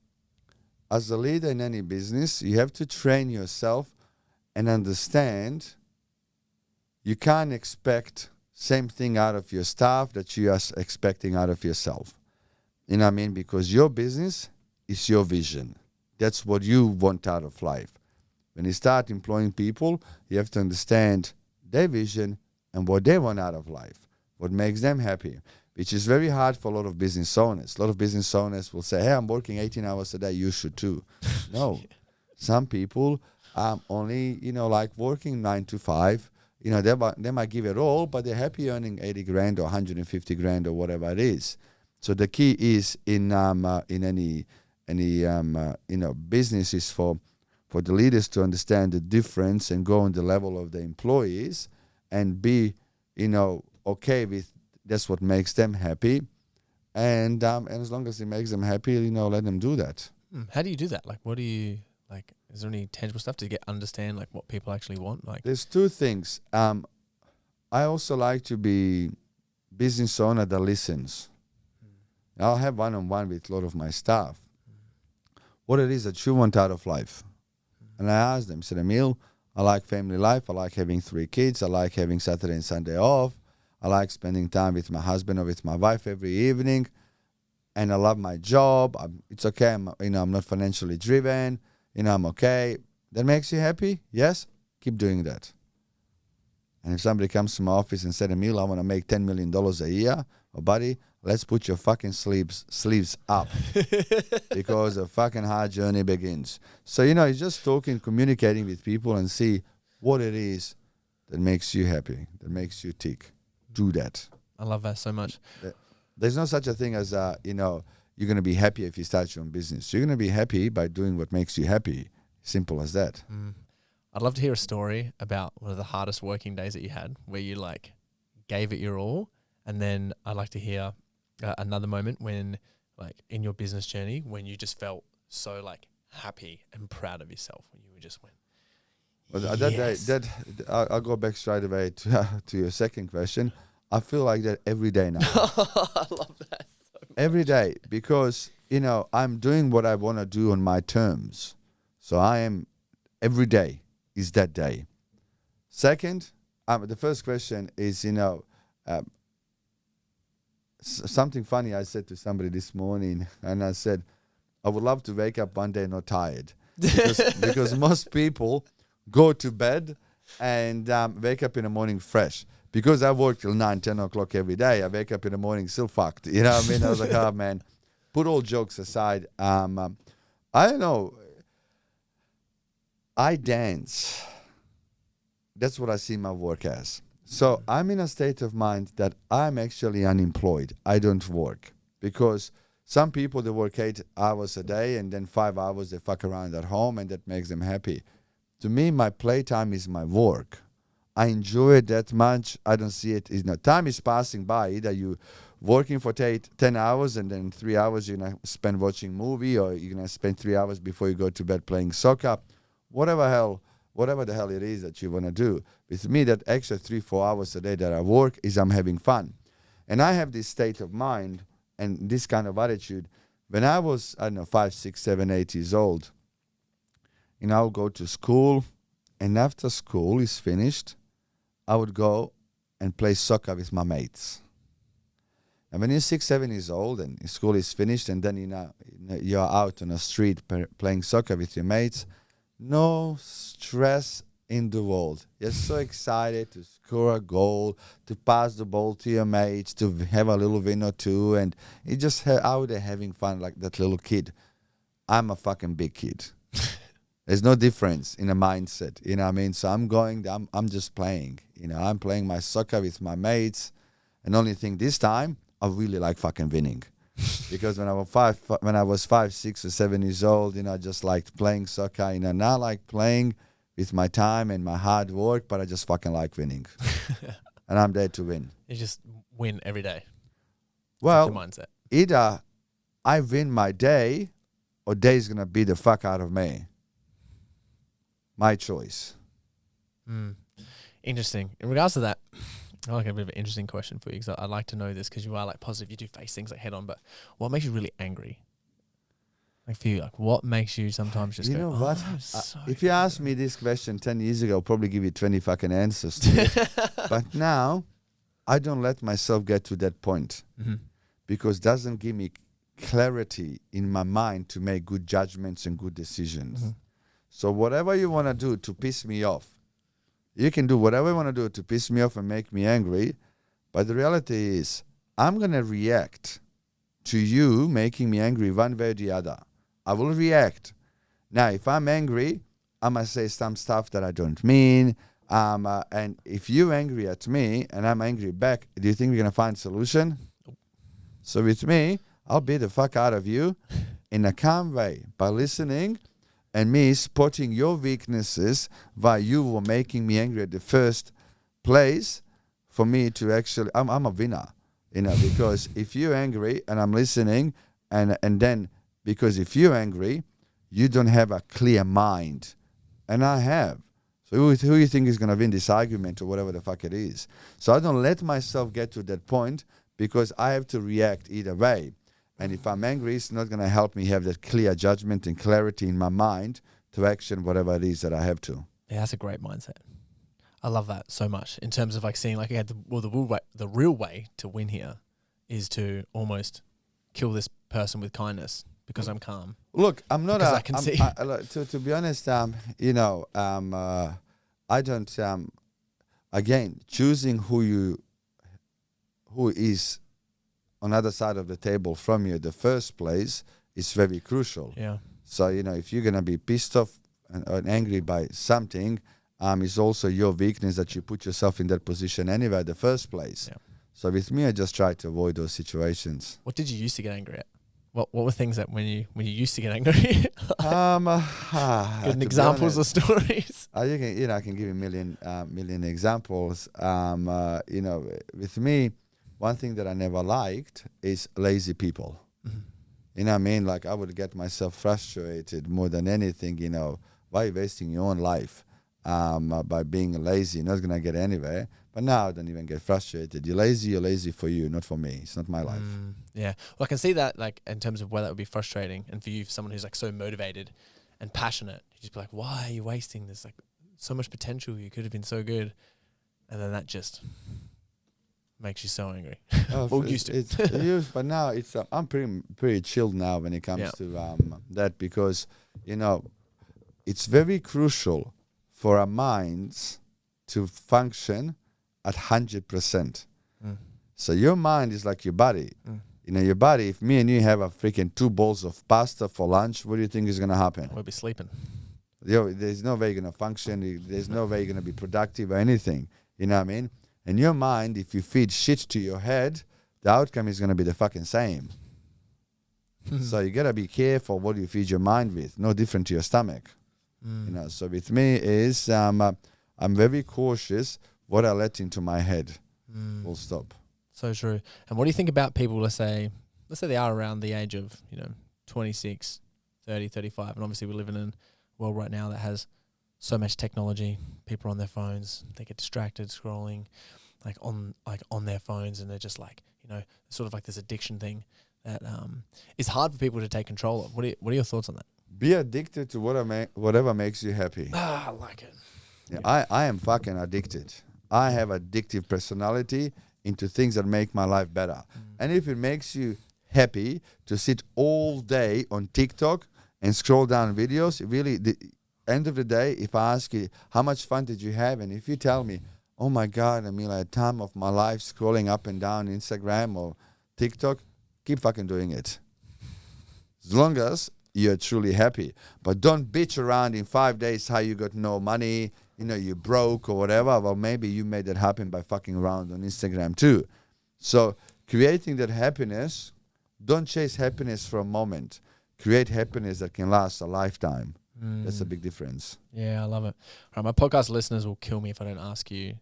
as a leader in any business, you have to train yourself and understand you can't expect same thing out of your staff that you are expecting out of yourself. You know what I mean? Because your business is your vision. That's what you want out of life. When you start employing people, you have to understand their vision and what they want out of life, what makes them happy, which is very hard for a lot of business owners. A lot of business owners will say, hey, I'm working 18 hours a day, you should too. No. Some people only, like working 9 to 5. They might give it all, but they're happy earning 80 grand or 150 grand or whatever it is. So the key is in any business is for the leaders to understand the difference and go on the level of the employees and be, okay with that's what makes them happy. And as long as it makes them happy, let them do that. How do you do that? Like, what do you, like, is there any tangible stuff to understand, like, what people actually want? Like, there's two things. I also like to be business owner that listens. I'll have one-on-one with a lot of my staff. What it is that you want out of life. And I asked them, I said, Emil, I like family life. I like having 3 kids. I like having Saturday and Sunday off. I like spending time with my husband or with my wife every evening. And I love my job. It's okay. I'm not financially driven. I'm okay. That makes you happy? Yes? Keep doing that. And if somebody comes to my office and said, Emil, I want to make $10 million a year, well, buddy, let's put your fucking sleeves up because a fucking hard journey begins. So, it's just talking, communicating with people and see what it is that makes you happy, that makes you tick. Do that. I love that so much. There's no such a thing as, you're going to be happy if you start your own business. You're going to be happy by doing what makes you happy. Simple as that. I'd love to hear a story about one of the hardest working days that you had where you gave it your all. And then I'd like to hear another moment when, in your business journey, when you just felt so happy and proud of yourself, when you just went, well, yes. I'll go back straight away to your second question. I feel like that every day now. I love that so much. Every day, because, I'm doing what I want to do on my terms. So every day is that day. Second, the first question is, something funny I said to somebody this morning, and I said, I would love to wake up one day not tired. Because most people go to bed and wake up in the morning fresh. Because I work till 9, 10 o'clock every day, I wake up in the morning still fucked. You know what I mean? I was like, oh, man. Put all jokes aside. I don't know. I dance. That's what I see my work as. So I'm in a state of mind that I'm actually unemployed. I don't work. Because some people, they work 8 hours a day and then 5 hours they fuck around at home and that makes them happy. To me, my playtime is my work. I enjoy it that much. I don't see it. Time is passing by. Either you working for 10 hours and then 3 hours you're going to spend watching movie, or you're going to spend 3 hours before you go to bed playing soccer. Whatever the hell it is that you want to do. With me, that extra 3-4 hours a day that I work is I'm having fun. And I have this state of mind and this kind of attitude. When I was, 5, 6, 7, 8 years old, I would go to school, and after school is finished, I would go and play soccer with my mates. And when you're 6, 7 years old and school is finished, and then you're out on the street playing soccer with your mates, no stress in the world. You're so excited to score a goal, to pass the ball to your mates, to have a little win or two, and you just out there having fun like that little kid. I'm a fucking big kid. There's no difference in a mindset, you know what I mean? So I'm just playing, I'm playing my soccer with my mates. And only thing this time, I really like fucking winning. Because when I was 5, 6 or 7 years old, I just liked playing soccer. Now I like playing with my time and my hard work, but I just fucking like winning. And I'm there to win. You just win every day. Well, mindset. either I win my day or day's going to beat the fuck out of me. My choice. Interesting. In regards to that, I like a bit of an interesting question for you because I'd like to know this because you are like positive. You do face things like head on, but what makes you really angry? Like for you, like what makes you sometimes just You go, know what? "Oh, I'm so If you asked me this question 10 years ago, I'll probably give you 20 fucking answers to it. But now, I don't let myself get to that point because it doesn't give me clarity in my mind to make good judgments and good decisions. So whatever you want to do to piss me off, you can do whatever you want to do to piss me off and make me angry. But the reality is, I'm going to react to you making me angry one way or the other. I will react. Now, if I'm angry, I'm going to say some stuff that I don't mean. And if you're angry at me and I'm angry back, do you think we're going to find a solution? So with me, I'll beat the fuck out of you in a calm way by listening and me spotting your weaknesses while you were making me angry at the first place for me to actually, I'm a winner, because if you're angry and I'm listening and then, because if you're angry, you don't have a clear mind. And I have. So who you think is going to win this argument or whatever the fuck it is? So I don't let myself get to that point because I have to react either way. And if I'm angry, it's not going to help me have that clear judgment and clarity in my mind to action whatever it is that I have to. Yeah, that's a great mindset. I love that so much in terms of like seeing like the real way to win here is to almost kill this person with kindness because I'm calm. Look, I'm not. I can see. To be honest, I don't. Again, choosing who is on the other side of the table from you in the first place is very crucial. Yeah. So if you're gonna be pissed off and angry by something, it's also your weakness that you put yourself in that position anyway in the first place. Yeah. So with me, I just try to avoid those situations. What did you used to get angry at? What were things that when you used to get angry? Good examples or stories? I can give you a million examples. With me, one thing that I never liked is lazy people. You know what I mean? Like I would get myself frustrated more than anything. Why are you wasting your own life by being lazy? You're not gonna get anywhere. But now I don't even get frustrated. You're lazy for you, not for me. It's not my life. Yeah. Well, I can see that like in terms of where that would be frustrating. And for you, for someone who's like so motivated and passionate, you just be like, why are you wasting this? Like so much potential. You could have been so good. And then that just makes you so angry. Well, used to. But now it's I'm pretty chilled now when it comes to that because, it's very crucial for our minds to function at 100%. So your mind is like your body. Your body, if me and you have a freaking 2 bowls of pasta for lunch, what do you think is going to happen? We'll be sleeping. There's no way you're going to function. There's no way you're going to be productive or anything. You know what I mean? And your mind, if you feed shit to your head, the outcome is going to be the fucking same. So you got to be careful what you feed your mind with. No different to your stomach. So with me is I'm very cautious what I let into my head. Full stop. So true. And what do you think about people, let's say they are around the age of, 26, 30, 35. And obviously we live in a world right now that has so much technology. People are on their phones. They get distracted scrolling on their phones. And they're just like, sort of like this addiction thing that is hard for people to take control of. What are your thoughts on that? Be addicted to whatever makes you happy. I like it. Yeah. I am fucking addicted. I have addictive personality into things that make my life better. And if it makes you happy to sit all day on TikTok and scroll down videos, really, the end of the day, if I ask you, how much fun did you have? And if you tell me, oh my God, Emile, I had time of my life scrolling up and down Instagram or TikTok, keep fucking doing it. As long as you're truly happy. But don't bitch around in 5 days how you got no money, you broke or whatever. Well, maybe you made that happen by fucking around on Instagram too. So creating that happiness, don't chase happiness for a moment. Create happiness that can last a lifetime. That's a big difference. Yeah, I love it. All right, my podcast listeners will kill me if I don't ask you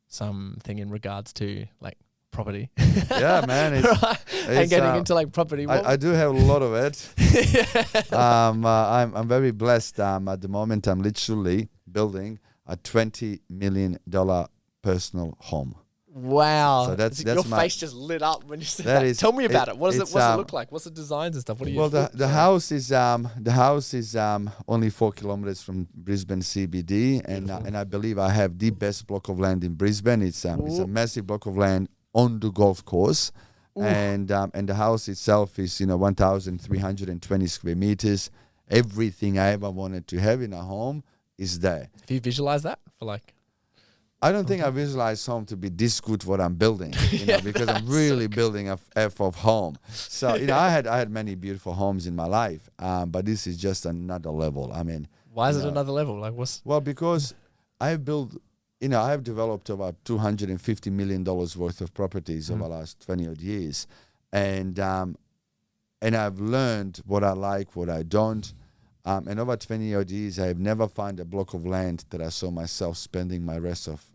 something in regards to like property. Yeah, man. Right? And It's, getting into like property. I do have a lot of it. Yeah. I'm very blessed. At the moment, I'm literally building a $20 million personal home. Wow. So that's your my, face just lit up when you said that that. is- Tell me about it- it. What does it's, what's it look like? What's the designs and stuff? What do you? well, the house is only 4 kilometers from Brisbane CBD, and I believe I have the best block of land in Brisbane. It's a massive block of land on the golf course, and the house itself is 1,320 square meters. Everything I ever wanted to have in a home is there. Have you visualized that for like? I don't think I visualize home to be this good what I'm building, because I'm really building a F of home. So I had many beautiful homes in my life, but this is just another level. I mean, Why is it another level? Like what's? well, because I've built, I have developed about $250 million worth of properties over the last 20 odd years, and I've learned what I like, what I don't. And over 20 odd years, I have never found a block of land that I saw myself spending my rest of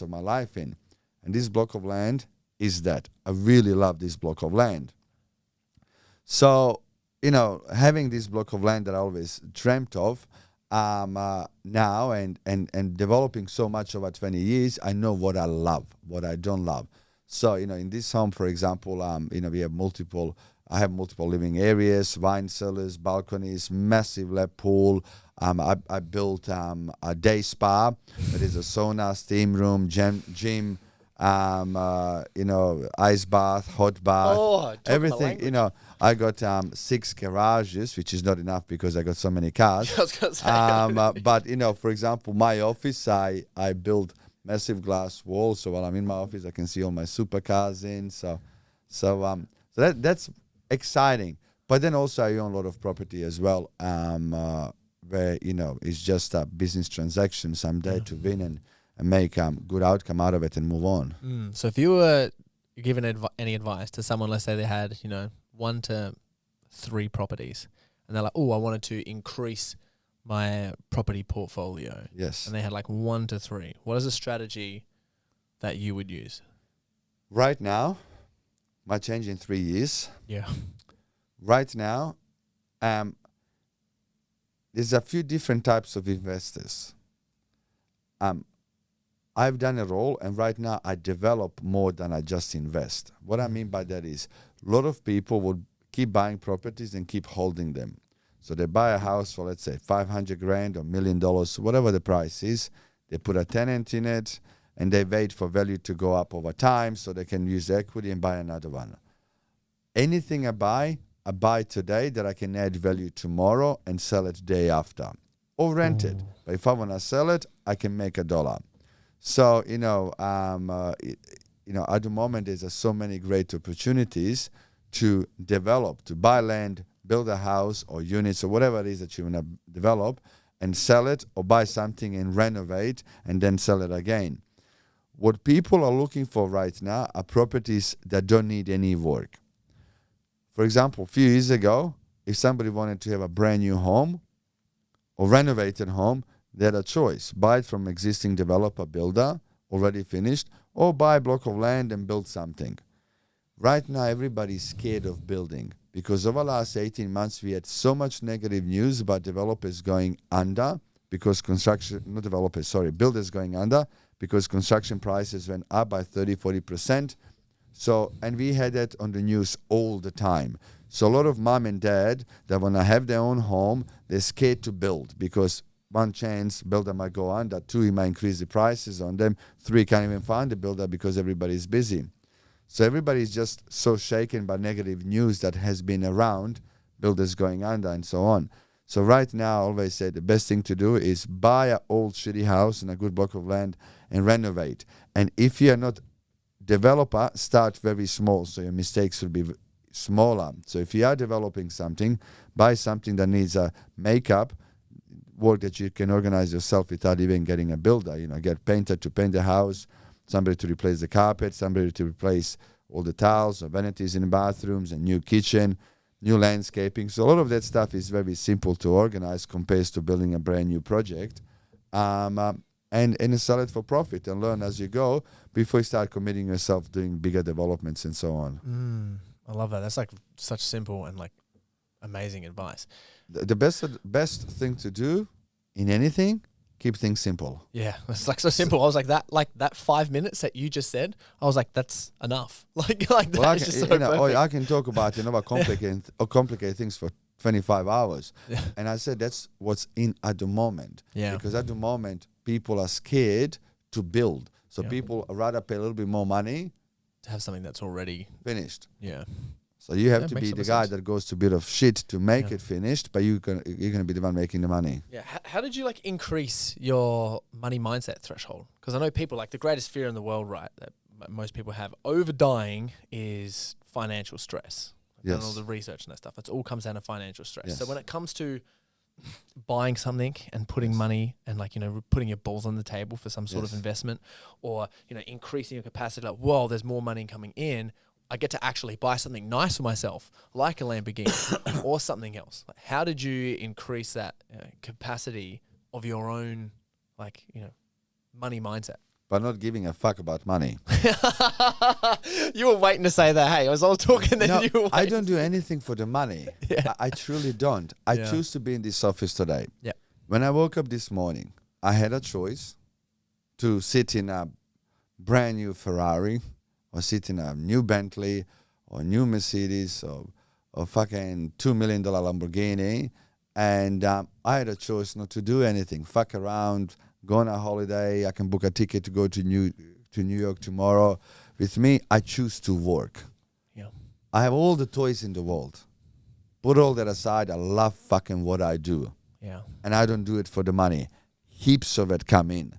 my life in. And this block of land is that. I really love this block of land. So, having this block of land that I always dreamt of, now and developing so much over 20 years, I know what I love, what I don't love. So, in this home, for example, we have I have multiple living areas, wine cellars, balconies, massive lap pool. I built a day spa. That is a sauna, steam room, gym, ice bath, hot bath, everything. I got 6 garages, which is not enough because I got so many cars. I was gonna say. But for example, my office, I built massive glass walls, so while I'm in my office, I can see all my supercars in. So that's exciting. But then also I own a lot of property as well, where it's just a business transaction. So I'm there to win and make good outcome out of it and move on. So if you were given any advice to someone, let's say they had 1 to 3 properties, and they're like, oh, I wanted to increase my property portfolio. Yes. And they had like 1 to 3. What is a strategy that you would use? Right now, might change in 3 years. Yeah. Right now, there's a few different types of investors. I've done it all, and right now I develop more than I just invest. What I mean by that is a lot of people would keep buying properties and keep holding them. So they buy a house for, let's say, $500,000 or $1 million, whatever the price is. They put a tenant in it, and they wait for value to go up over time so they can use the equity and buy another one. Anything I buy today that I can add value tomorrow and sell it day after, or rent it. But if I want to sell it, I can make $1. So, at the moment, there's so many great opportunities to develop, to buy land, build a house or units or whatever it is that you want to develop and sell it, or buy something and renovate and then sell it again. What people are looking for right now are properties that don't need any work. For example, a few years ago, if somebody wanted to have a brand new home or renovated home, they had a choice. Buy it from existing developer builder, already finished, or buy a block of land and build something. Right now, everybody's scared of building because over the last 18 months, we had so much negative news about developers going under because builders going under because construction prices went up by 30-40%. So, and we had that on the news all the time. So a lot of mom and dad that want to have their own home, they're scared to build because one chance builder might go under, 2, he might increase the prices on them, 3, can't even find a builder because everybody's busy. So everybody's just so shaken by negative news that has been around, builders going under and so on. So right now, I always say the best thing to do is buy an old shitty house and a good block of land and renovate. And if you're not developer, start very small so your mistakes will be smaller. So if you are developing something, buy something that needs a makeup, work that you can organize yourself without even getting a builder. Get painter to paint the house, somebody to replace the carpet, somebody to replace all the tiles or vanities in the bathrooms, a new kitchen, new landscaping. So a lot of that stuff is very simple to organize compared to building a brand new project. and sell it for profit and learn as you go before you start committing yourself doing bigger developments and so on. I love that. That's like such simple and like amazing advice. The best thing to do in anything, keep things simple. Yeah, it's like so simple. I was like that 5 minutes that you just said. I was like, that's enough. Like that Well, is just so perfect. I can talk about about complicated things for 25 hours. Yeah. And I said that's what's in at the moment. Yeah. Because at the moment, people are scared to build. So Yeah. people rather pay a little bit more money. To have something that's already Finished. Yeah. So you have Yeah, to makes be a lot the of guy sense. that goes to a bit of shit to make Yeah. it finished, but you're gonna be the one making the money. Yeah. How did you like increase your money mindset threshold? Because I know people like the greatest fear in the world, right? That most people have over dying is financial stress. I've done all Yes. the research and that stuff. It all comes down to financial stress. So Yes. when it comes to buying something and putting Yes. money and like, putting your balls on the table for some sort of Yes. investment or, increasing your capacity, like, whoa, there's more money coming in. I get to actually buy something nice for myself, like a Lamborghini or something else. Like, how did you increase that capacity of your own, money mindset? By not giving a fuck about money. You were waiting to say that. Hey, I was talking, then No, you were waiting. I don't do anything for the money. Yeah. I truly don't. I Yeah. choose to be in this office today. Yeah. When I woke up this morning, I had a choice to sit in a brand new Ferrari or sit in a new Bentley or new Mercedes or fucking $2 million Lamborghini. And I had a choice not to do anything. Fuck around, go on a holiday. I can book a ticket to go to New York tomorrow. With me, I choose to work. Yeah. I have all the toys in the world. Put all that aside, I love fucking what I do. Yeah. And I don't do it for the money. Heaps of it come in.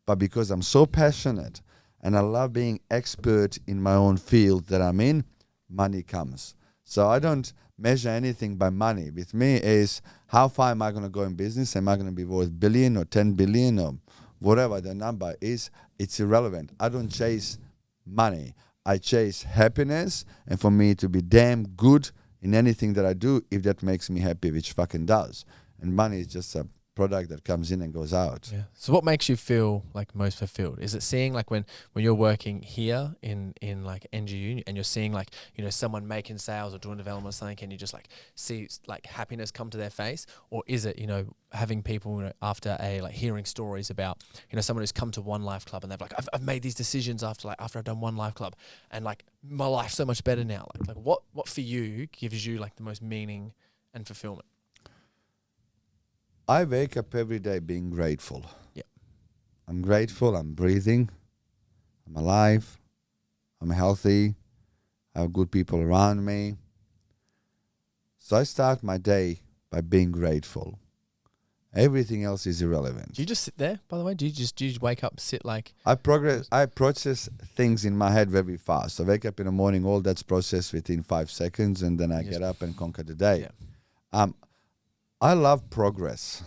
But because I'm so passionate and I love being expert in my own field that I'm in, money comes. So I don't measure anything by money. With me is how far am I going to go in business? Am I going to be worth billion or 10 billion or whatever the number is? It's irrelevant. I don't chase money. I chase happiness, and for me to be damn good in anything that I do, if that makes me happy, which fucking does. And money is just a product that comes in and goes out. Yeah. So what makes you feel like most fulfilled? Is it seeing like when you're working here in like NGU and you're seeing like, someone making sales or doing development or something, can you just like see like happiness come to their face? Or is it, having people after hearing stories about, someone who's come to One Life Club and they've like, I've made these decisions after I've done One Life Club and like my life's so much better now. Like what for you gives you like the most meaning and fulfillment? I wake up every day being grateful. Yeah. I'm grateful. I'm breathing. I'm alive. I'm healthy. I have good people around me. So I start my day by being grateful. Everything else is irrelevant. Do you just sit there, by the way? Do you just wake up, sit like... I process things in my head very fast. I wake up in the morning, all that's processed within 5 seconds, and then I get up and conquer the day. Yeah. I love progress.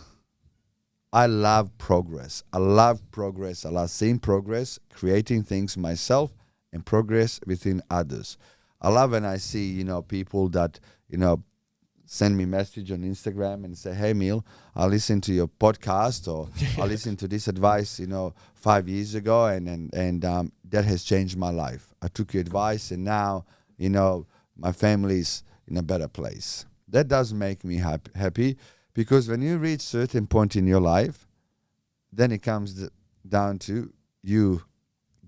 I love progress. I love seeing progress, creating things myself, and progress within others. I love when I see, people that, send me message on Instagram and say, hey, Emil, I listened to your podcast or I listened to this advice, 5 years ago and that has changed my life. I took your advice and now, my family's in a better place. That does make me happy because when you reach certain point in your life, then it comes down to you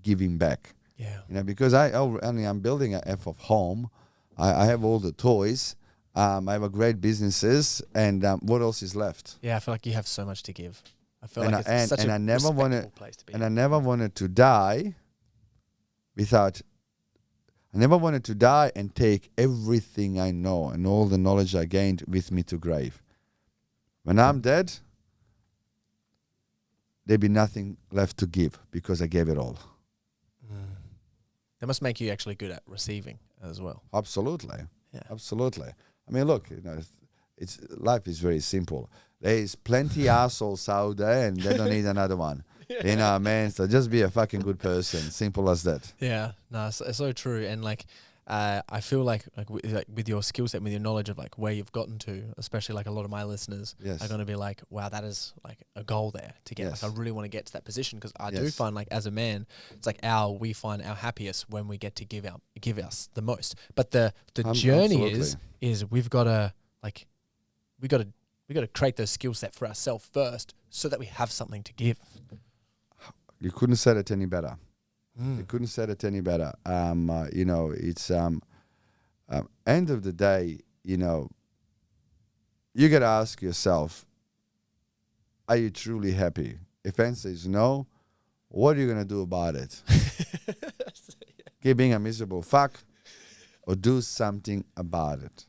giving back. Yeah. Because I'm building a F of home. I have all the toys. I have a great businesses, and what else is left? Yeah, I feel like you have so much to give. I feel And like it's such a respectable place to be. And I never wanted to die without. I never wanted to die and take everything I know and all the knowledge I gained with me to grave. When I'm dead, there'd be nothing left to give because I gave it all. That must make you actually good at receiving as well. Absolutely. Yeah. Absolutely. I mean, look, it's life is very simple. There is plenty assholes out there, and they don't need another one. Man. So just be a fucking good person. Simple as that. Yeah, no, it's so true. And like, I feel like with your skill set, with your knowledge of like where you've gotten to, especially like a lot of my listeners are going to be like, wow, that is like a goal there to get. Like I really want to get to that position, because I do find like as a man, it's like we find our happiest when we get to give us the most. But the journey is we've got to like we got to create those skill set for ourselves first, so that we have something to give. You couldn't say it any better. You couldn't say it any better. You know, it's end of the day, you know, you got to ask yourself, are you truly happy? If answer is no, what are you going to do about it? Keep being a miserable fuck, or do something about it.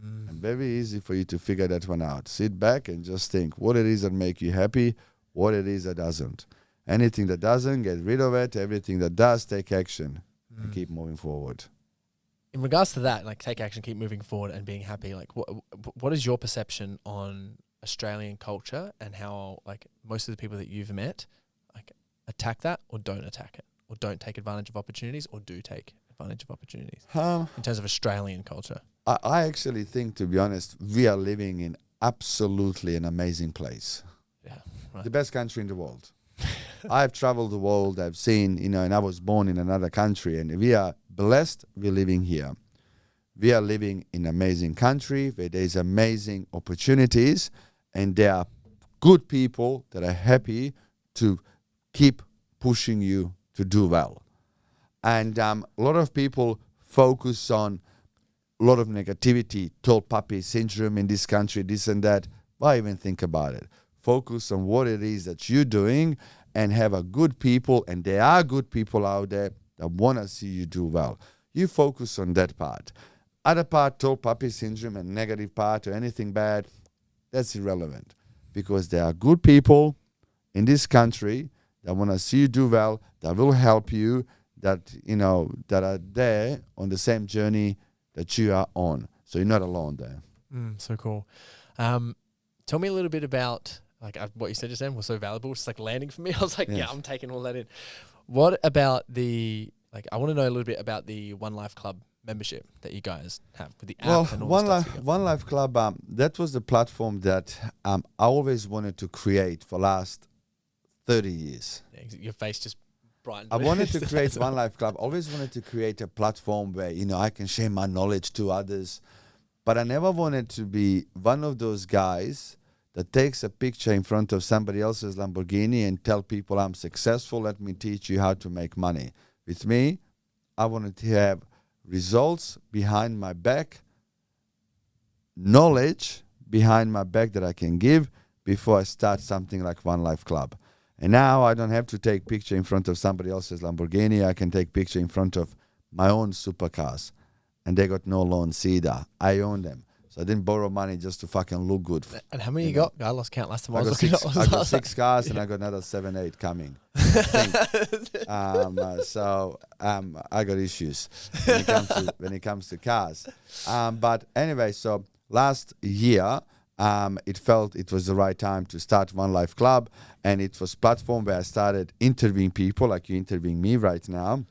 And very easy for you to figure that one out. Sit back and just think what it is that make you happy, what it is that doesn't. Anything that doesn't, get rid of it. Everything that does, take action and keep moving forward. In regards to that, like take action, keep moving forward and being happy, like what is your perception on Australian culture and how like most of the people that you've met like attack that or don't attack it, or don't take advantage of opportunities or do take advantage of opportunities in terms of Australian culture? I actually think, to be honest, we are living in absolutely an amazing place. Yeah, right. The best country in the world. I've traveled the world, I've seen, you know, and I was born in another country, and we are blessed we're living here. We are living in an amazing country where there's amazing opportunities, and there are good people that are happy to keep pushing you to do well. And a lot of people focus on a lot of negativity, tall puppy syndrome in this country, this and that. Why even think about it? Focus on what it is that you're doing and have a good people, and there are good people out there that want to see you do well. You focus on that part. Other part, tall puppy syndrome and negative part or anything bad, that's irrelevant, because there are good people in this country that want to see you do well, that will help you, that, you know, that are there on the same journey that you are on. So you're not alone there. So cool. Tell me a little bit about what you said just then was so valuable. It's like landing for me. I was like, yeah, I'm taking all that in. What about I want to know a little bit about the One Life Club membership that you guys have with the app and all the stuff. One Life Club, that was the platform that I always wanted to create for last 30 years. Yeah, your face just brightened. I wanted to create One Life Club. Always wanted to create a platform where, you know, I can share my knowledge to others. But I never wanted to be one of those guys that takes a picture in front of somebody else's Lamborghini and tell people I'm successful, let me teach you how to make money. With me, I wanted to have results behind my back, knowledge behind my back that I can give before I start something like One Life Club. And now I don't have to take picture in front of somebody else's Lamborghini. I can take picture in front of my own supercars. And they got no loans either. I own them. So I didn't borrow money just to fucking look good. And how many you got? I lost count last time I was looking. I got 6 cars, and I got another 7, 8 coming. I got issues when it comes to cars. But anyway, so last year, it felt it was the right time to start One Life Club, and it was a platform where I started interviewing people like you're interviewing me right now.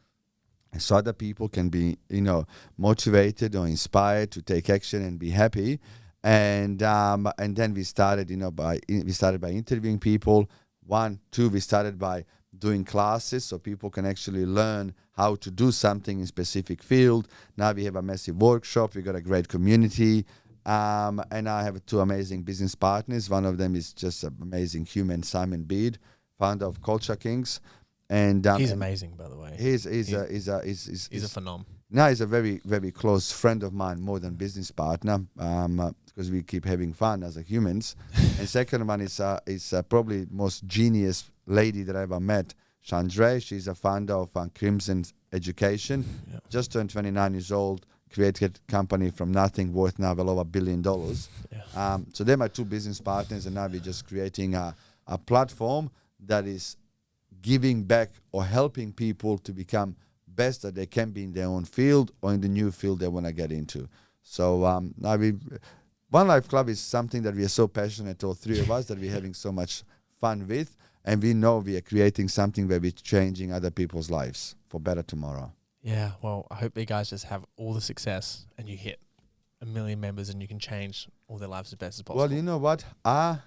So other people can be, you know, motivated or inspired to take action and be happy. And then we started, you know, by interviewing people. 1, 2, we started by doing classes so people can actually learn how to do something in specific field. Now we have a massive workshop. We got a great community. And I have 2 amazing business partners. One of them is just an amazing human, Simon Bede, founder of Culture Kings. And he's amazing, by the way. He's a phenom. Now he's a very, very close friend of mine, more than business partner, because we keep having fun as a humans. And second one is probably most genius lady that I ever met, Chandra. She's a founder of Crimson Education. Yep. Just turned 29 years old, created a company from nothing, worth now well over $1 billion. Yeah. So they're my 2 business partners, and now we're just creating a platform that is giving back or helping people to become best that they can be in their own field or in the new field they want to get into. So One Life Club is something that we are so passionate, all 3 of us, that we're having so much fun with, and we know we are creating something where we're changing other people's lives for better tomorrow. Yeah, well, I hope you guys just have all the success and you hit 1 million members and you can change all their lives as best as possible. Well, you know what? I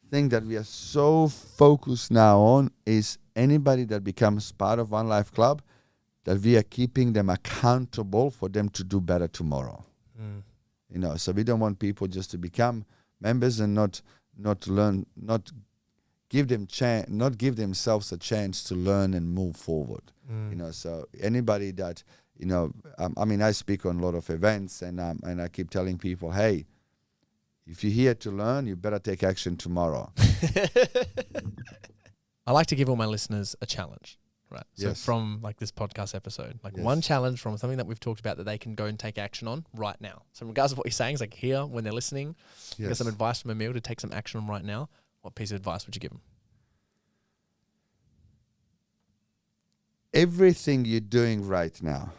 think that we are so focused now on is anybody that becomes part of One Life Club, that we are keeping them accountable for them to do better tomorrow. You know, so we don't want people just to become members and not learn, not give themselves a chance to learn and move forward. You know, so anybody that, you know, I mean, I speak on a lot of events, and I keep telling people, hey, if you're here to learn, you better take action tomorrow. I like to give all my listeners a challenge, right? So Yes. from like this podcast episode, like Yes. one challenge from something that we've talked about that they can go and take action on right now. So regardless of what you're saying, it's like here when they're listening, you get Yes. some advice from Emil to take some action on right now. What piece of advice would you give them? Everything you're doing right now,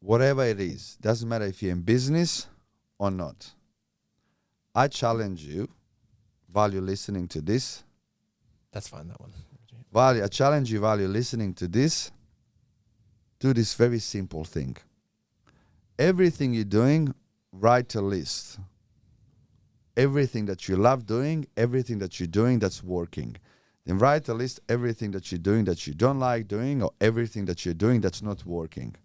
whatever it is, doesn't matter if you're in business or not. I challenge you, while you're listening to this, That's fine, that one. I challenge you while you're listening to this, do this very simple thing. Everything you're doing, write a list. Everything that you love doing, everything that you're doing that's working. Then write a list, everything that you're doing that you don't like doing, or everything that you're doing that's not working.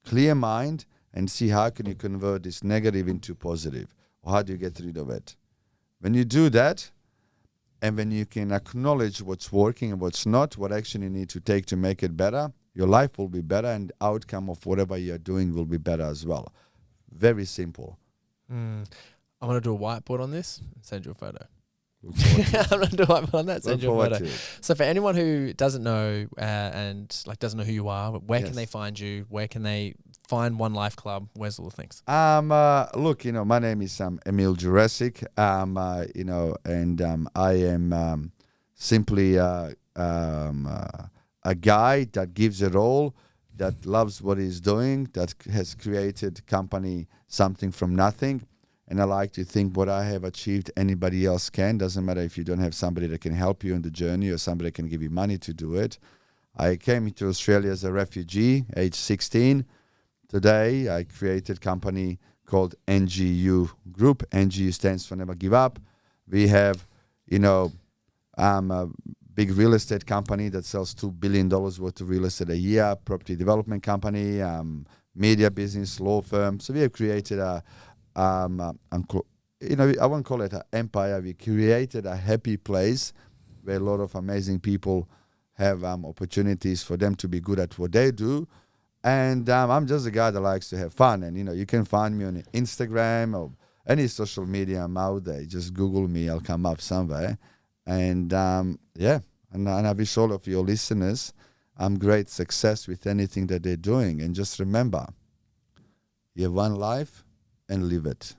Clear mind and see how can you convert this negative into positive, or how do you get rid of it. When you do that, and when you can acknowledge what's working and what's not, what action you need to take to make it better, your life will be better, and the outcome of whatever you're doing will be better as well. Very simple. I'm going to do a whiteboard on this and send you a photo. Look forward to it. I'm going to do a whiteboard on that, send Look you a forward photo. to it. So for anyone who doesn't know and like doesn't know who you are, where Yes. can they find you? Where can they find One Life Club? Where's all the things? Look, you know, my name is Emil Juresic. You know, and I am simply a guy that gives it all, that loves what he's doing, that has created company something from nothing. And I like to think what I have achieved, anybody else can. Doesn't matter if you don't have somebody that can help you in the journey or somebody that can give you money to do it. I came to Australia as a refugee, age 16. Today, I created a company called NGU Group. NGU stands for Never Give Up. We have, you know, a big real estate company that sells $2 billion worth of real estate a year, property development company, media business, law firm. So we have created you know, I won't call it an empire. We created a happy place where a lot of amazing people have opportunities for them to be good at what they do. And I'm just a guy that likes to have fun. And, you know, you can find me on Instagram or any social media. I'm out there. Just Google me. I'll come up somewhere. And, yeah, and I wish all of your listeners great success with anything that they're doing. And just remember, you have one life and live it.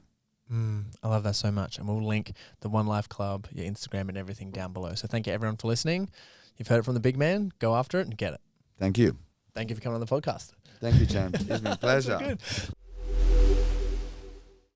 I love that so much. And we'll link the One Life Club, your Instagram and everything down below. So thank you everyone for listening. You've heard it from the big man. Go after it and get it. Thank you. Thank you for coming on the podcast. Thank you, champ. It's been a pleasure. Good.